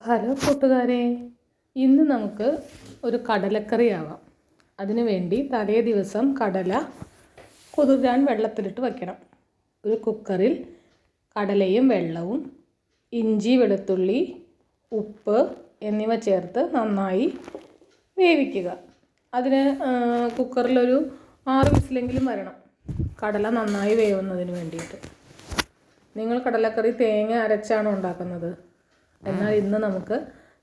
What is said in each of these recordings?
Hello കൂട്ടുകാരെ, ഇന്ന് നമുക്ക് ഒരു കടലക്കറി ആവാം. അതിനു വേണ്ടി തലേ ദിവസം കടല കുതിരാൻ വെള്ളത്തിലിട്ട് വയ്ക്കണം. ഒരു കുക്കറിൽ കടലയും വെള്ളവും ഇഞ്ചി, വെളുത്തുള്ളി, ഉപ്പ് എന്നിവ ചേർത്ത് നന്നായി വേവിക്കുക. അതിന് കുക്കറിലൊരു 6 വിസിലെങ്കിലും വരണം, കടല നന്നായി വേവുന്നതിന് വേണ്ടിയിട്ട്. നിങ്ങൾ കടലക്കറി തേങ്ങ അരച്ചാണോ ഉണ്ടാക്കുന്നത്? എന്നാൽ ഇന്ന് നമുക്ക്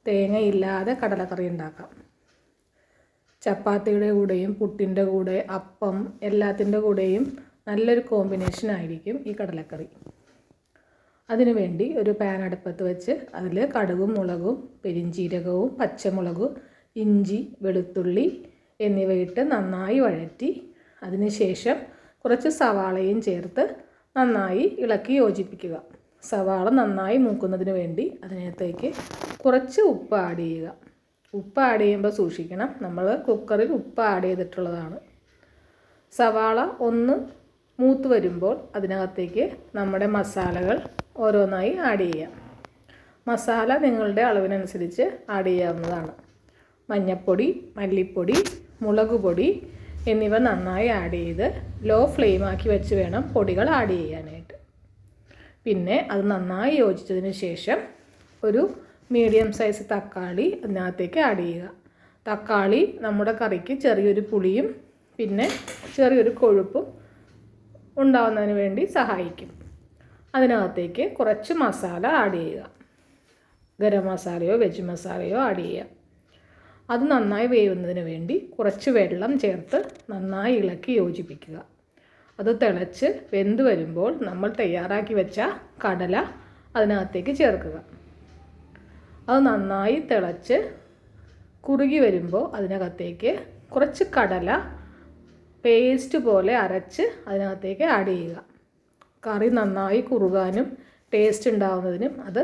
തേങ്ങയില്ലാതെ കടലക്കറി ഉണ്ടാക്കാം. ചപ്പാത്തിയുടെ കൂടെയും പുട്ടിൻ്റെ കൂടെ, അപ്പം എല്ലാത്തിൻ്റെ കൂടെയും നല്ലൊരു കോമ്പിനേഷൻ ആയിരിക്കും ഈ കടലക്കറി. അതിനുവേണ്ടി ഒരു പാൻ അടുപ്പത്ത് വെച്ച് അതിൽ കടുകും, മുളകും, പെരിഞ്ചീരകവും, പച്ചമുളകും, ഇഞ്ചി, വെളുത്തുള്ളി എന്നിവയിട്ട് നന്നായി വഴറ്റി അതിനുശേഷം കുറച്ച് സവാളയും ചേർത്ത് നന്നായി ഇളക്കി യോജിപ്പിക്കുക. സവാള നന്നായി മൂക്കുന്നതിന് വേണ്ടി അതിനകത്തേക്ക് കുറച്ച് ഉപ്പ് ആഡ് ചെയ്യുക. ഉപ്പ് ആഡ് ചെയ്യുമ്പോൾ സൂക്ഷിക്കണം, നമ്മൾ കുക്കറിൽ ഉപ്പ് ആഡ് ചെയ്തിട്ടുള്ളതാണ്. സവാള ഒന്ന് മൂത്ത് വരുമ്പോൾ അതിനകത്തേക്ക് നമ്മുടെ മസാലകൾ ഓരോന്നായി ആഡ് ചെയ്യാം. മസാല നിങ്ങളുടെ അളവിനനുസരിച്ച് ആഡ് ചെയ്യാവുന്നതാണ്. മഞ്ഞൾപ്പൊടി, മല്ലിപ്പൊടി, മുളക് പൊടി എന്നിവ നന്നായി ആഡ് ചെയ്ത് ലോ ഫ്ലെയിമാക്കി വെച്ച് വേണം പൊടികൾ ആഡ് ചെയ്യാനായിട്ട്. പിന്നെ അത് നന്നായി യോജിച്ചതിന് ശേഷം ഒരു മീഡിയം സൈസ് തക്കാളി അതിനകത്തേക്ക് ആഡ് ചെയ്യുക. തക്കാളി നമ്മുടെ കറിക്ക് ചെറിയൊരു പുളിയും പിന്നെ ചെറിയൊരു കൊഴുപ്പും ഉണ്ടാകുന്നതിന് വേണ്ടി സഹായിക്കും. അതിനകത്തേക്ക് കുറച്ച് മസാല ആഡ് ചെയ്യുക. ഗരം മസാലയോ വെജ് മസാലയോ ആഡ് ചെയ്യുക. അത് നന്നായി വേവുന്നതിന് വേണ്ടി കുറച്ച് വെള്ളം ചേർത്ത് നന്നായി ഇളക്കി യോജിപ്പിക്കുക. അത് തിളച്ച് വെന്ത് വരുമ്പോൾ നമ്മൾ തയ്യാറാക്കി വെച്ച കടല അതിനകത്തേക്ക് ചേർക്കുക. അത് നന്നായി തിളച്ച് കുറുകി വരുമ്പോൾ അതിനകത്തേക്ക് കുറച്ച് കടല പേസ്റ്റ് പോലെ അരച്ച് അതിനകത്തേക്ക് ആഡ് ചെയ്യുക. കറി നന്നായി കുറുകാനും ടേസ്റ്റ് ഉണ്ടാകുന്നതിനും അത്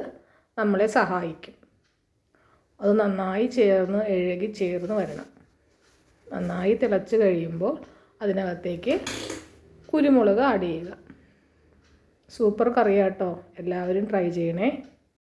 നമ്മളെ സഹായിക്കും. അത് നന്നായി ഇഴകി ചേർന്ന് വരണം. നന്നായി തിളച്ച് കഴിയുമ്പോൾ അതിനകത്തേക്ക് കുരുമുളക് ആഡ് ചെയ്യുക. സൂപ്പർ കറിയാട്ടോ, എല്ലാവരും ട്രൈ ചെയ്യണേ.